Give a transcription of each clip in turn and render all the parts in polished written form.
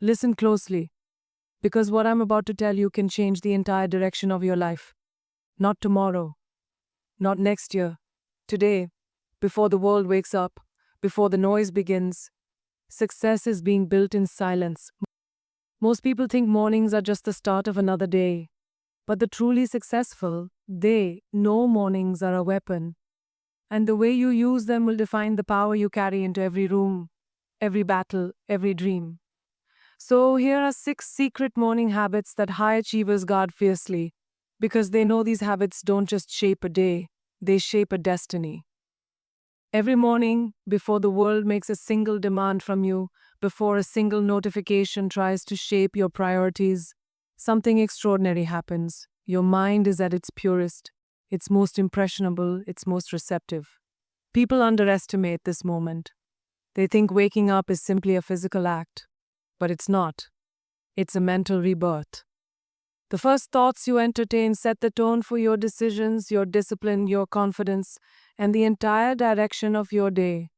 Listen closely, because what I'm about to tell you can change the entire direction of your life. Not tomorrow, not next year. Today, before the world wakes up, before the noise begins, success is being built in silence. Most people think mornings are just the start of another day, but the truly successful, they know mornings are a weapon, and the way you use them will define the power you carry into every room, every battle, every dream. So, here are 6 secret morning habits that high achievers guard fiercely because they know these habits don't just shape a day, they shape a destiny. Every morning, before the world makes a single demand from you, before a single notification tries to shape your priorities, something extraordinary happens. Your mind is at its purest, its most impressionable, its most receptive. People underestimate this moment. They think waking up is simply a physical act, but it's not. It's a mental rebirth. The first thoughts you entertain set the tone for your decisions, your discipline, your confidence, and the entire direction of your day.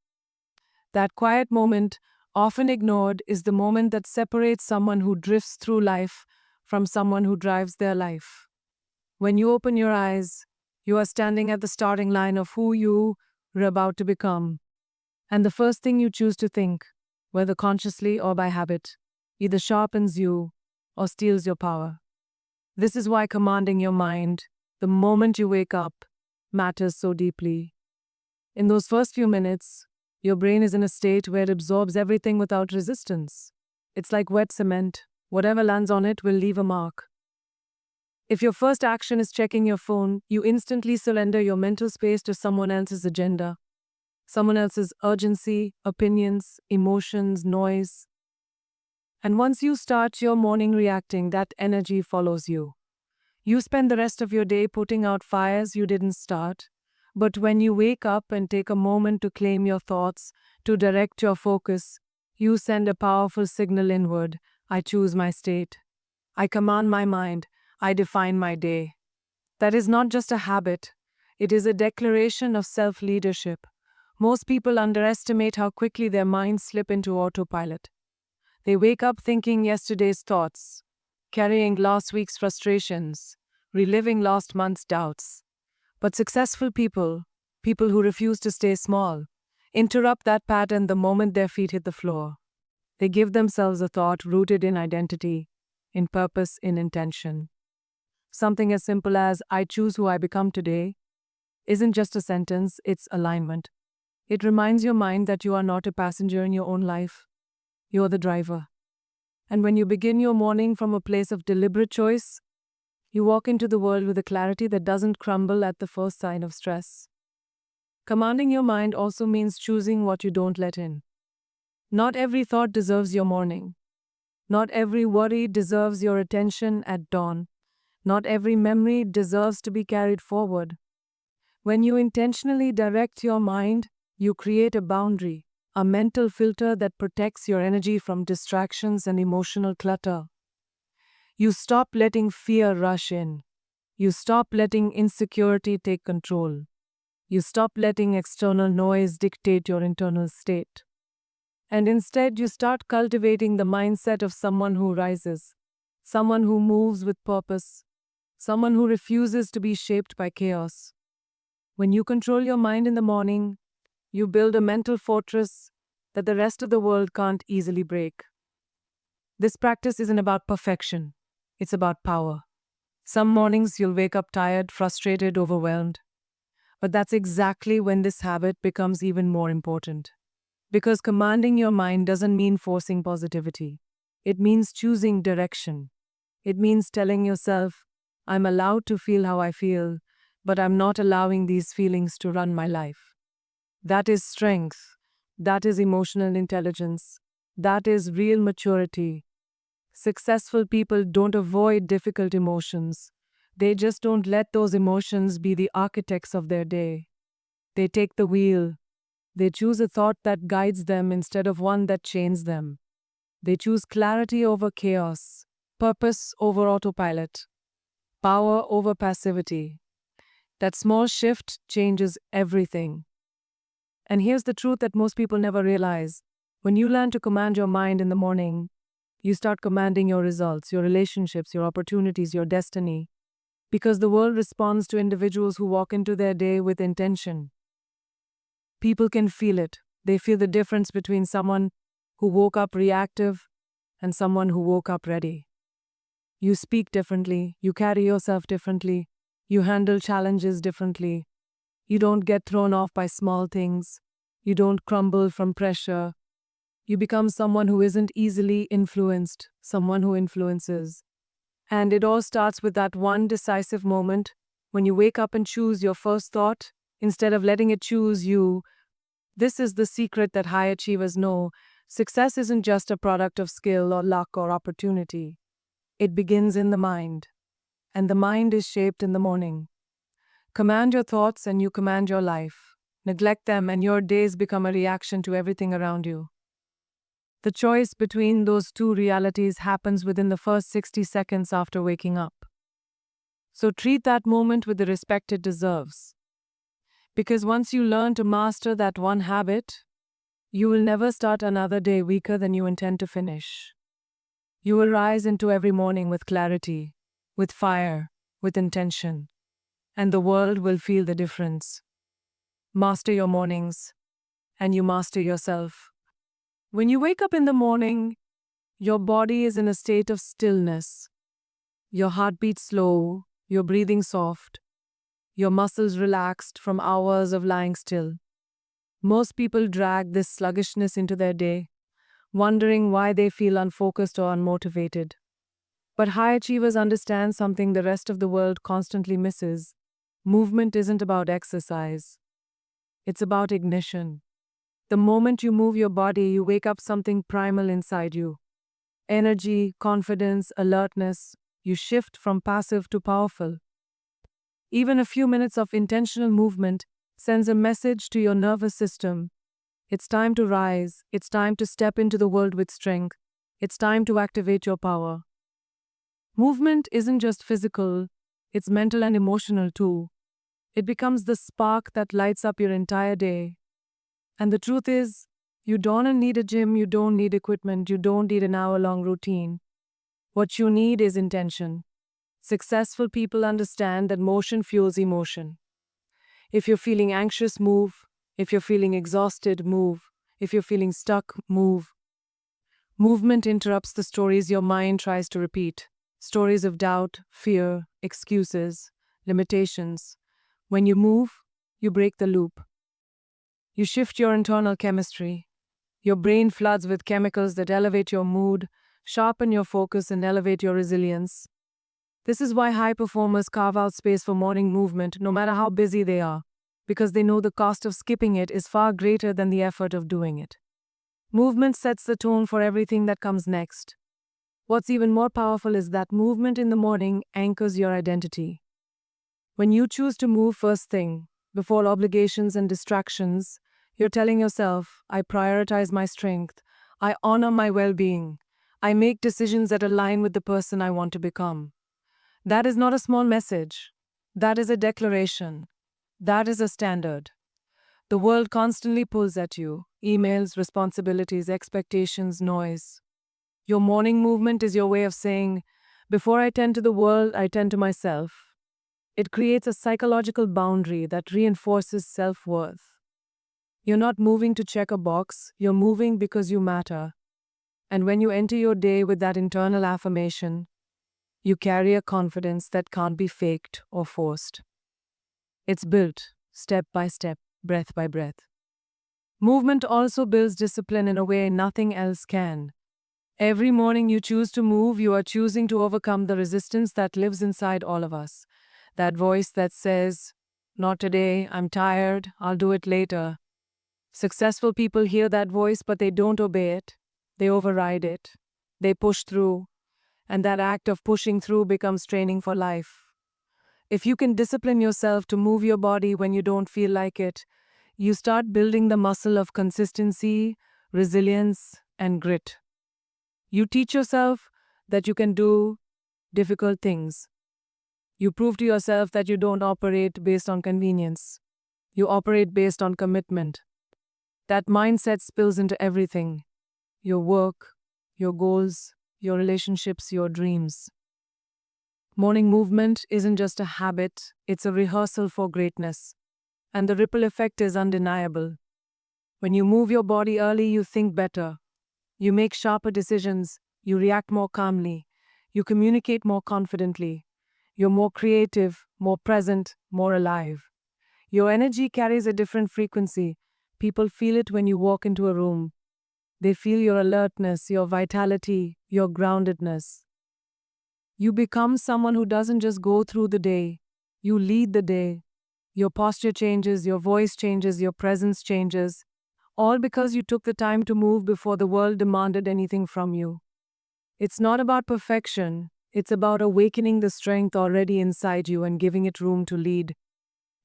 That quiet moment, often ignored, is the moment that separates someone who drifts through life from someone who drives their life. When you open your eyes, you are standing at the starting line of who you are about to become. And the first thing you choose to think, whether consciously or by habit, either sharpens you or steals your power. This is why commanding your mind, the moment you wake up, matters so deeply. In those first few minutes, your brain is in a state where it absorbs everything without resistance. It's like wet cement. Whatever lands on it will leave a mark. If your first action is checking your phone, you instantly surrender your mental space to someone else's agenda, someone else's urgency, opinions, emotions, noise. And once you start your morning reacting, that energy follows you. You spend the rest of your day putting out fires you didn't start. But when you wake up and take a moment to claim your thoughts, to direct your focus, you send a powerful signal inward. I choose my state. I command my mind. I define my day. That is not just a habit, it is a declaration of self leadership. Most people underestimate how quickly their minds slip into autopilot. They wake up thinking yesterday's thoughts, carrying last week's frustrations, reliving last month's doubts. But successful people, people who refuse to stay small, interrupt that pattern the moment their feet hit the floor. They give themselves a thought rooted in identity, in purpose, in intention. Something as simple as, I choose who I become today, isn't just a sentence, it's alignment. It reminds your mind that you are not a passenger in your own life, you're the driver. And when you begin your morning from a place of deliberate choice, you walk into the world with a clarity that doesn't crumble at the first sign of stress. Commanding your mind also means choosing what you don't let in. Not every thought deserves your morning. Not every worry deserves your attention at dawn. Not every memory deserves to be carried forward. When you intentionally direct your mind, you create a boundary, a mental filter that protects your energy from distractions and emotional clutter. You stop letting fear rush in. You stop letting insecurity take control. You stop letting external noise dictate your internal state. And instead, you start cultivating the mindset of someone who rises, someone who moves with purpose, someone who refuses to be shaped by chaos. When you control your mind in the morning, you build a mental fortress that the rest of the world can't easily break. This practice isn't about perfection, it's about power. Some mornings you'll wake up tired, frustrated, overwhelmed. But that's exactly when this habit becomes even more important. Because commanding your mind doesn't mean forcing positivity. It means choosing direction. It means telling yourself, I'm allowed to feel how I feel, but I'm not allowing these feelings to run my life. That is strength. That is emotional intelligence. That is real maturity. Successful people don't avoid difficult emotions. They just don't let those emotions be the architects of their day. They take the wheel. They choose a thought that guides them instead of one that chains them. They choose clarity over chaos, purpose over autopilot, power over passivity. That small shift changes everything. And here's the truth that most people never realize. When you learn to command your mind in the morning, You start commanding your results, your relationships, your opportunities, your destiny. Because the world responds to individuals who walk into their day with intention. People can feel it. They feel the difference between someone who woke up reactive and someone who woke up ready. You speak differently, you carry yourself differently, you handle challenges differently. You don't get thrown off by small things, you don't crumble from pressure. You become someone who isn't easily influenced, someone who influences. And it all starts with that one decisive moment when you wake up and choose your first thought instead of letting it choose you. This is the secret that high achievers know. Success isn't just a product of skill or luck or opportunity. It begins in the mind, and the mind is shaped in the morning. Command your thoughts and you command your life. Neglect them and your days become a reaction to everything around you. The choice between those two realities happens within the first 60 seconds after waking up. So treat that moment with the respect it deserves. Because once you learn to master that one habit, you will never start another day weaker than you intend to finish. You will rise into every morning with clarity, with fire, with intention, and the world will feel the difference. Master your mornings, and you master yourself. When you wake up in the morning, your body is in a state of stillness. Your heartbeat slow, your breathing soft, your muscles relaxed from hours of lying still. Most people drag this sluggishness into their day, wondering why they feel unfocused or unmotivated. But high achievers understand something the rest of the world constantly misses. Movement isn't about exercise. It's about ignition. The moment you move your body, you wake up something primal inside you. Energy, confidence, alertness. You shift from passive to powerful. Even a few minutes of intentional movement sends a message to your nervous system. It's time to rise. It's time to step into the world with strength. It's time to activate your power. Movement isn't just physical, it's mental and emotional too. It becomes the spark that lights up your entire day. And the truth is, you don't need a gym, you don't need equipment, you don't need an hour-long routine. What you need is intention. Successful people understand that motion fuels emotion. If you're feeling anxious, move. If you're feeling exhausted, move. If you're feeling stuck, move. Movement interrupts the stories your mind tries to repeat. Stories of doubt, fear, excuses, limitations. When you move, you break the loop. You shift your internal chemistry. Your brain floods with chemicals that elevate your mood, sharpen your focus, and elevate your resilience. This is why high performers carve out space for morning movement, no matter how busy they are, because they know the cost of skipping it is far greater than the effort of doing it. Movement sets the tone for everything that comes next. What's even more powerful is that movement in the morning anchors your identity. When you choose to move first thing, before obligations and distractions, you're telling yourself, I prioritize my strength, I honor my well-being, I make decisions that align with the person I want to become. That is not a small message. That is a declaration. That is a standard. The world constantly pulls at you. Emails, responsibilities, expectations, noise. Your morning movement is your way of saying, before I tend to the world, I tend to myself. It creates a psychological boundary that reinforces self-worth. You're not moving to check a box, you're moving because you matter. And when you enter your day with that internal affirmation, you carry a confidence that can't be faked or forced. It's built, step by step, breath by breath. Movement also builds discipline in a way nothing else can. Every morning you choose to move, you are choosing to overcome the resistance that lives inside all of us. That voice that says, not today, I'm tired, I'll do it later. Successful people hear that voice, but they don't obey it. They override it. They push through. And that act of pushing through becomes training for life. If you can discipline yourself to move your body when you don't feel like it, you start building the muscle of consistency, resilience, and grit. You teach yourself that you can do difficult things. You prove to yourself that you don't operate based on convenience. You operate based on commitment. That mindset spills into everything: your work, your goals, your relationships, your dreams. Morning movement isn't just a habit, it's a rehearsal for greatness. And the ripple effect is undeniable. When you move your body early, you think better. You make sharper decisions. You react more calmly. You communicate more confidently. You're more creative, more present, more alive. Your energy carries a different frequency. People feel it when you walk into a room. They feel your alertness, your vitality, your groundedness. You become someone who doesn't just go through the day, you lead the day. Your posture changes, your voice changes, your presence changes, all because you took the time to move before the world demanded anything from you. It's not about perfection, it's about awakening the strength already inside you and giving it room to lead.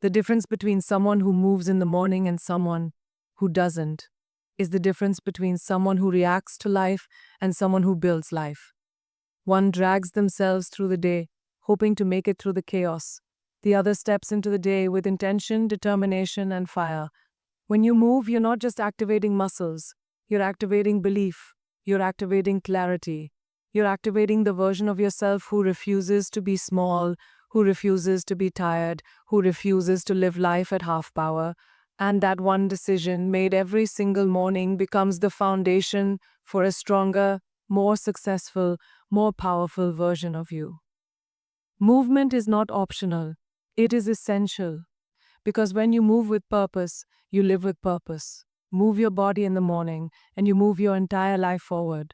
The difference between someone who moves in the morning and someone who doesn't is the difference between someone who reacts to life and someone who builds life. One drags themselves through the day, hoping to make it through the chaos. The other steps into the day with intention, determination, and fire. When you move, you're not just activating muscles, you're activating belief, you're activating clarity, you're activating the version of yourself who refuses to be small, who refuses to be tired, who refuses to live life at half power. And that one decision made every single morning becomes the foundation for a stronger, more successful, more powerful version of you. Movement is not optional, it is essential. Because when you move with purpose, you live with purpose. Move your body in the morning, and you move your entire life forward.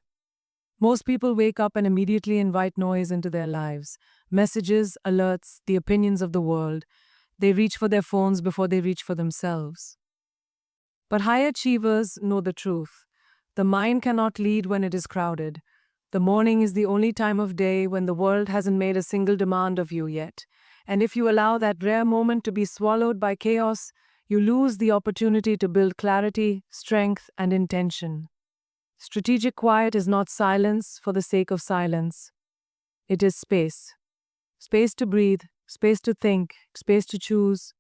Most people wake up and immediately invite noise into their lives. Messages, alerts, the opinions of the world. They reach for their phones before they reach for themselves. But high achievers know the truth. The mind cannot lead when it is crowded. The morning is the only time of day when the world hasn't made a single demand of you yet. And if you allow that rare moment to be swallowed by chaos, you lose the opportunity to build clarity, strength, and intention. Strategic quiet is not silence for the sake of silence. It is space. Space to breathe, space to think, space to choose.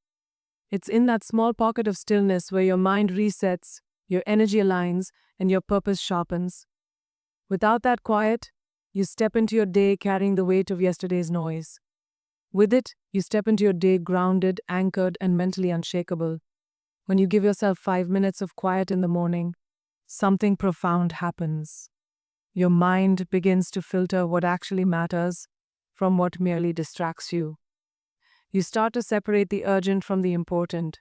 It's in that small pocket of stillness where your mind resets, your energy aligns, and your purpose sharpens. Without that quiet, you step into your day carrying the weight of yesterday's noise. With it, you step into your day grounded, anchored, and mentally unshakable. When you give yourself 5 minutes of quiet in the morning, something profound happens. Your mind begins to filter what actually matters from what merely distracts you. You start to separate the urgent from the important.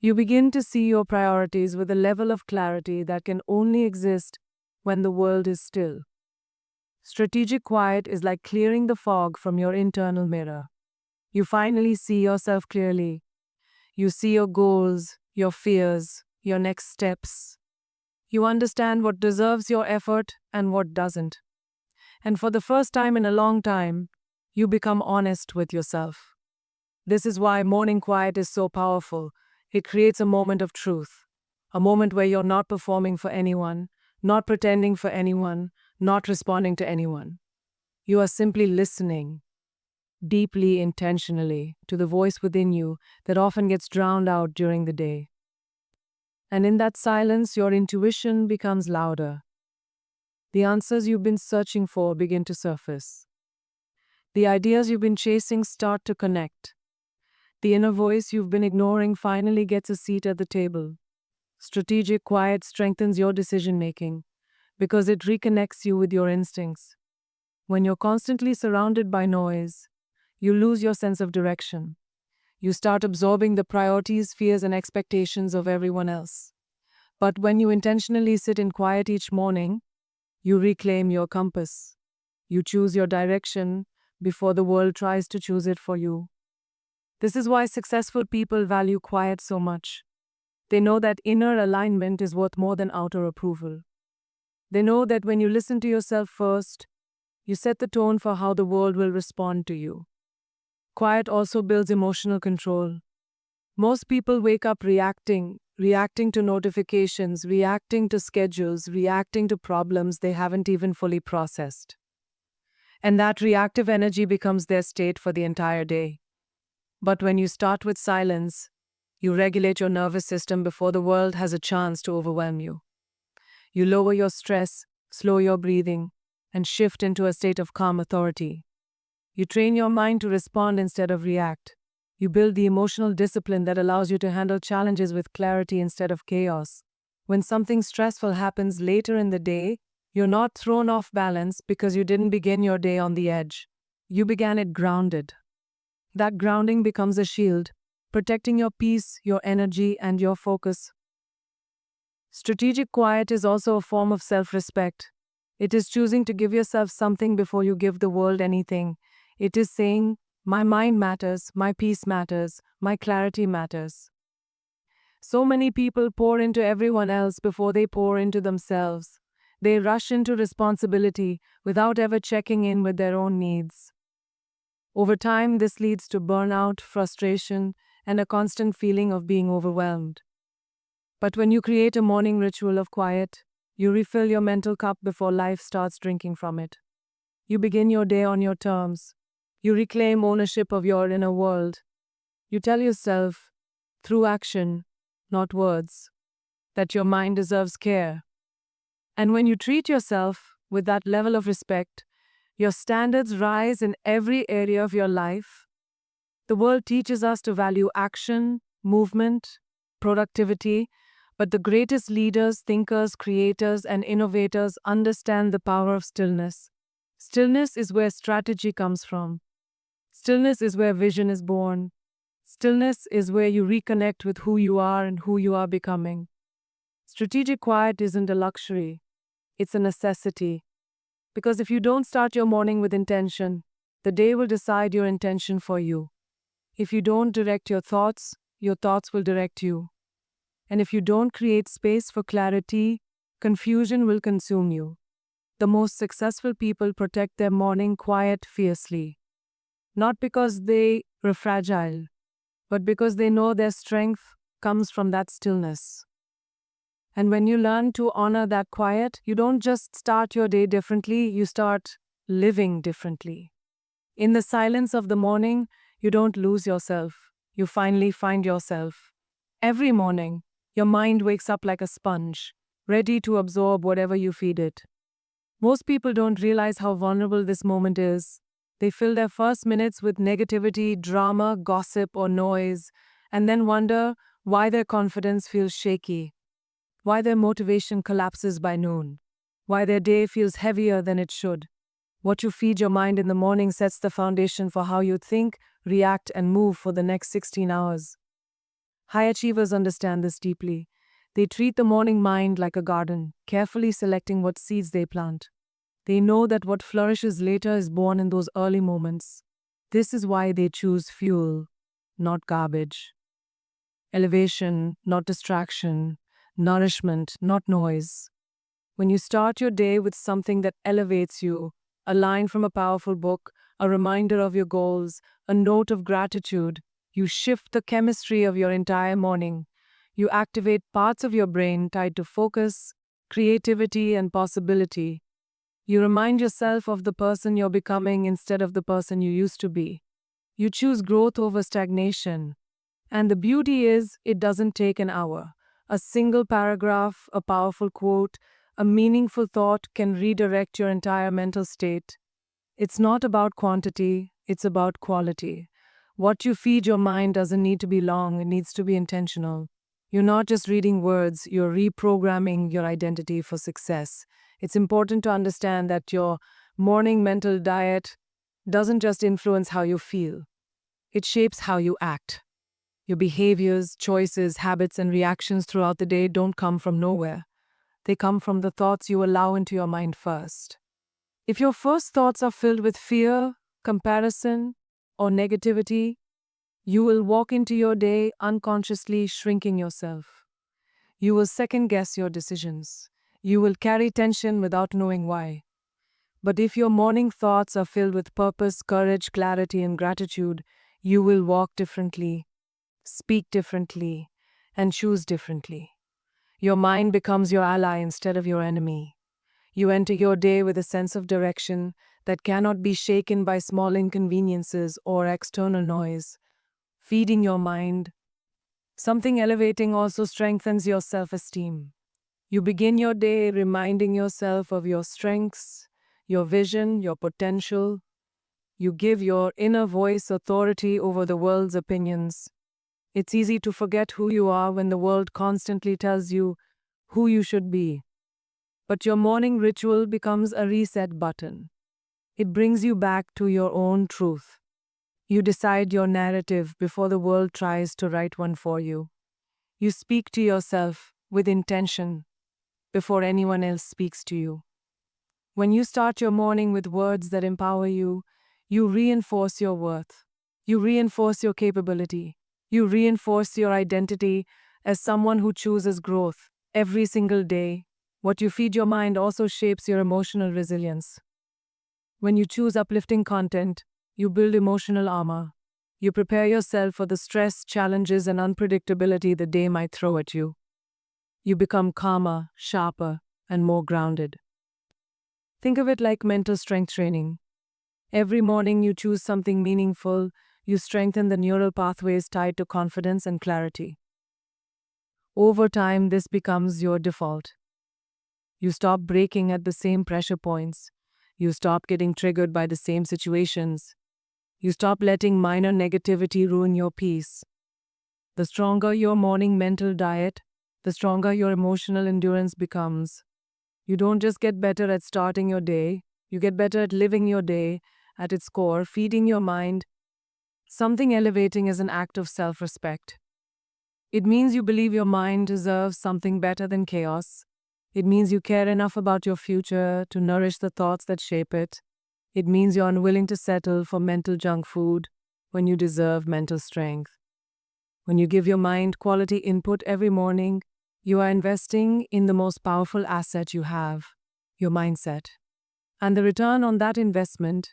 You begin to see your priorities with a level of clarity that can only exist when the world is still. Strategic quiet is like clearing the fog from your internal mirror. You finally see yourself clearly. You see your goals, your fears, your next steps. You understand what deserves your effort and what doesn't. And for the first time in a long time, you become honest with yourself. This is why morning quiet is so powerful. It creates a moment of truth, a moment where you're not performing for anyone, not pretending for anyone, not responding to anyone. You are simply listening, deeply intentionally, to the voice within you that often gets drowned out during the day. And in that silence, your intuition becomes louder. The answers you've been searching for begin to surface. The ideas you've been chasing start to connect. The inner voice you've been ignoring finally gets a seat at the table. Strategic quiet strengthens your decision-making because it reconnects you with your instincts. When you're constantly surrounded by noise, you lose your sense of direction. You start absorbing the priorities, fears, and expectations of everyone else. But when you intentionally sit in quiet each morning, you reclaim your compass. You choose your direction before the world tries to choose it for you. This is why successful people value quiet so much. They know that inner alignment is worth more than outer approval. They know that when you listen to yourself first, you set the tone for how the world will respond to you. Quiet also builds emotional control. Most people wake up reacting to notifications, reacting to schedules, reacting to problems they haven't even fully processed. And that reactive energy becomes their state for the entire day. But when you start with silence, you regulate your nervous system before the world has a chance to overwhelm you. You lower your stress, slow your breathing, and shift into a state of calm authority. You train your mind to respond instead of react. You build the emotional discipline that allows you to handle challenges with clarity instead of chaos. When something stressful happens later in the day, you're not thrown off balance because you didn't begin your day on the edge. You began it grounded. That grounding becomes a shield, protecting your peace, your energy, and your focus. Strategic quiet is also a form of self respect. It is choosing to give yourself something before you give the world anything. It is saying, my mind matters, my peace matters, my clarity matters. So many people pour into everyone else before they pour into themselves. They rush into responsibility without ever checking in with their own needs. Over time, this leads to burnout, frustration, and a constant feeling of being overwhelmed. But when you create a morning ritual of quiet, you refill your mental cup before life starts drinking from it. You begin your day on your terms. You reclaim ownership of your inner world. You tell yourself, through action, not words, that your mind deserves care. And when you treat yourself with that level of respect, your standards rise in every area of your life. The world teaches us to value action, movement, productivity, but the greatest leaders, thinkers, creators, and innovators understand the power of stillness. Stillness is where strategy comes from. Stillness is where vision is born. Stillness is where you reconnect with who you are and who you are becoming. Strategic quiet isn't a luxury, it's a necessity. Because if you don't start your morning with intention, the day will decide your intention for you. If you don't direct your thoughts will direct you. And if you don't create space for clarity, confusion will consume you. The most successful people protect their morning quiet fiercely. Not because they were fragile, but because they know their strength comes from that stillness. And when you learn to honor that quiet, you don't just start your day differently, you start living differently. In the silence of the morning, you don't lose yourself. You finally find yourself. Every morning, your mind wakes up like a sponge, ready to absorb whatever you feed it. Most people don't realize how vulnerable this moment is. They fill their first minutes with negativity, drama, gossip, or noise, and then wonder why their confidence feels shaky, why their motivation collapses by noon, why their day feels heavier than it should. What you feed your mind in the morning sets the foundation for how you think, react, and move for the next 16 hours. High achievers understand this deeply. They treat the morning mind like a garden, carefully selecting what seeds they plant. They know that what flourishes later is born in those early moments. This is why they choose fuel, not garbage. Elevation, not distraction. Nourishment, not noise. When you start your day with something that elevates you, a line from a powerful book, a reminder of your goals, a note of gratitude, you shift the chemistry of your entire morning. You activate parts of your brain tied to focus, creativity, and possibility. You remind yourself of the person you're becoming instead of the person you used to be. You choose growth over stagnation. And the beauty is, it doesn't take an hour. A single paragraph, a powerful quote, a meaningful thought can redirect your entire mental state. It's not about quantity, it's about quality. What you feed your mind doesn't need to be long, it needs to be intentional. You're not just reading words, you're reprogramming your identity for success. It's important to understand that your morning mental diet doesn't just influence how you feel, it shapes how you act. Your behaviors, choices, habits, and reactions throughout the day don't come from nowhere. They come from the thoughts you allow into your mind first. If your first thoughts are filled with fear, comparison, or negativity, you will walk into your day unconsciously shrinking yourself. You will second guess your decisions. You will carry tension without knowing why. But if your morning thoughts are filled with purpose, courage, clarity, and gratitude, you will walk differently, speak differently, and choose differently. Your mind becomes your ally instead of your enemy. You enter your day with a sense of direction that cannot be shaken by small inconveniences or external noise. Feeding your mind, something elevating, also strengthens your self-esteem. You begin your day reminding yourself of your strengths, your vision, your potential. You give your inner voice authority over the world's opinions. It's easy to forget who you are when the world constantly tells you who you should be. But your morning ritual becomes a reset button. It brings you back to your own truth. You decide your narrative before the world tries to write one for you. You speak to yourself with intention before anyone else speaks to you. When you start your morning with words that empower you, you reinforce your worth. You reinforce your capability. You reinforce your identity as someone who chooses growth every single day. What you feed your mind also shapes your emotional resilience. When you choose uplifting content, you build emotional armor. You prepare yourself for the stress, challenges, and unpredictability the day might throw at you. You become calmer, sharper, and more grounded. Think of it like mental strength training. Every morning you choose something meaningful, you strengthen the neural pathways tied to confidence and clarity. Over time, this becomes your default. You stop breaking at the same pressure points. You stop getting triggered by the same situations. You stop letting minor negativity ruin your peace. The stronger your morning mental diet, the stronger your emotional endurance becomes. You don't just get better at starting your day, you get better at living your day. At its core, feeding your mind something elevating is an act of self respect. It means you believe your mind deserves something better than chaos. It means you care enough about your future to nourish the thoughts that shape it. It means you're unwilling to settle for mental junk food when you deserve mental strength. When you give your mind quality input every morning, you are investing in the most powerful asset you have, your mindset. And the return on that investment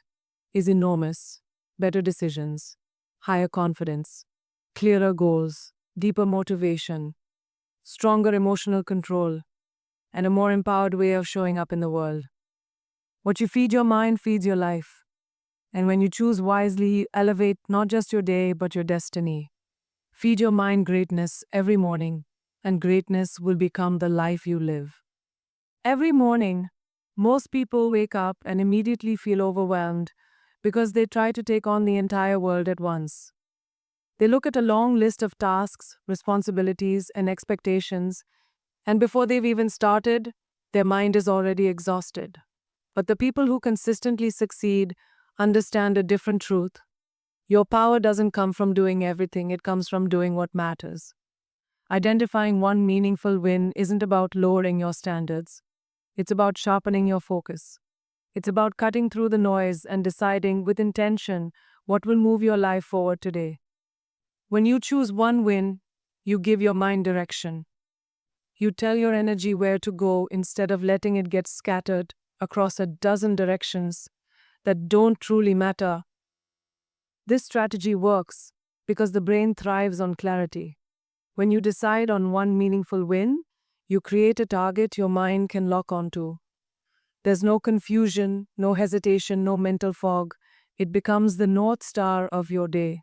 is enormous. Better decisions, higher confidence, clearer goals, deeper motivation, stronger emotional control, and a more empowered way of showing up in the world. What you feed your mind feeds your life. And when you choose wisely, you elevate not just your day, but your destiny. Feed your mind greatness every morning, and greatness will become the life you live. Every morning, most people wake up and immediately feel overwhelmed because they try to take on the entire world at once. They look at a long list of tasks, responsibilities, and expectations, and before they've even started, their mind is already exhausted. But the people who consistently succeed understand a different truth. Your power doesn't come from doing everything, it comes from doing what matters. Identifying one meaningful win isn't about lowering your standards, it's about sharpening your focus. It's about cutting through the noise and deciding with intention what will move your life forward today. When you choose one win, you give your mind direction. You tell your energy where to go instead of letting it get scattered across a dozen directions that don't truly matter. This strategy works because the brain thrives on clarity. When you decide on one meaningful win, you create a target your mind can lock onto. There's no confusion, no hesitation, no mental fog. It becomes the North Star of your day.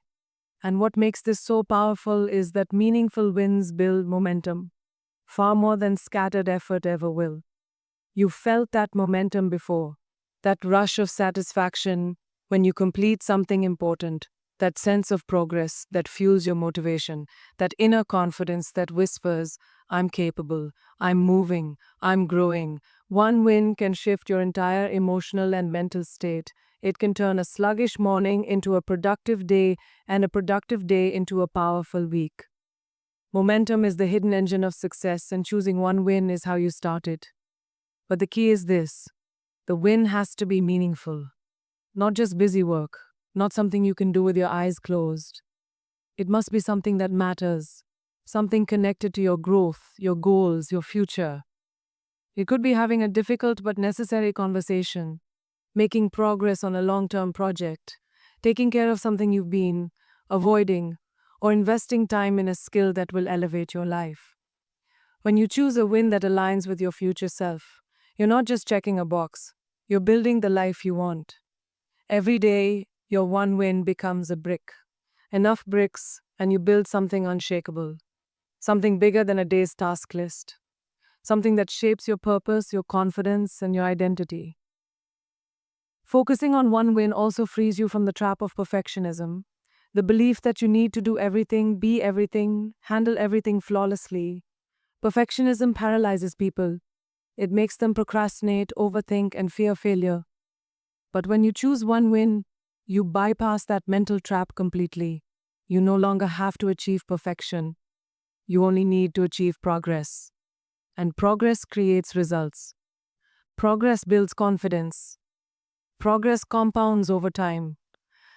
And what makes this so powerful is that meaningful wins build momentum, far more than scattered effort ever will. You felt that momentum before, that rush of satisfaction when you complete something important, that sense of progress that fuels your motivation, that inner confidence that whispers, I'm capable, I'm moving, I'm growing. One win can shift your entire emotional and mental state. It can turn a sluggish morning into a productive day and a productive day into a powerful week. Momentum is the hidden engine of success, and choosing one win is how you start it. But the key is this: the win has to be meaningful, not just busy work, not something you can do with your eyes closed. It must be something that matters, something connected to your growth, your goals, your future. It could be having a difficult but necessary conversation, making progress on a long-term project, taking care of something you've been avoiding, or investing time in a skill that will elevate your life. When you choose a win that aligns with your future self, you're not just checking a box, you're building the life you want. Every day, your one win becomes a brick. Enough bricks, and you build something unshakable, something bigger than a day's task list, something that shapes your purpose, your confidence, and your identity. Focusing on one win also frees you from the trap of perfectionism, the belief that you need to do everything, be everything, handle everything flawlessly. Perfectionism paralyzes people. It makes them procrastinate, overthink, and fear failure. But when you choose one win, you bypass that mental trap completely. You no longer have to achieve perfection. You only need to achieve progress. And progress creates results. Progress builds confidence. Progress compounds over time.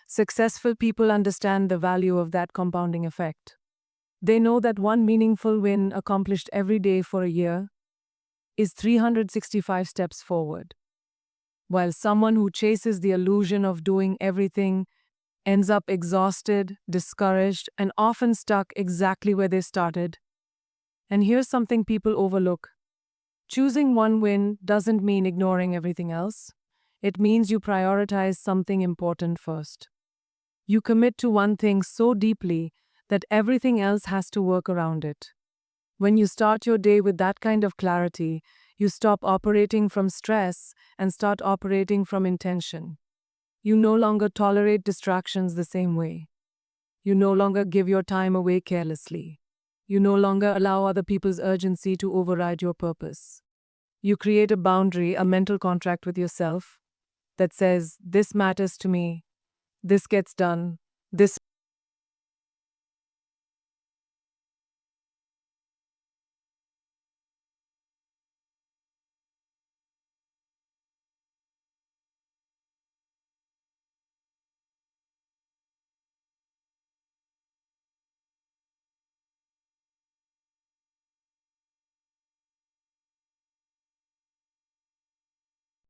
Successful people understand the value of that compounding effect. They know that one meaningful win accomplished every day for a year is 365 steps forward, while someone who chases the illusion of doing everything ends up exhausted, discouraged, and often stuck exactly where they started. And here's something people overlook: choosing one win doesn't mean ignoring everything else. It means you prioritize something important first. You commit to one thing so deeply that everything else has to work around it. When you start your day with that kind of clarity, you stop operating from stress and start operating from intention. You no longer tolerate distractions the same way. You no longer give your time away carelessly. You no longer allow other people's urgency to override your purpose. You create a boundary, a mental contract with yourself that says, this matters to me, this gets done, this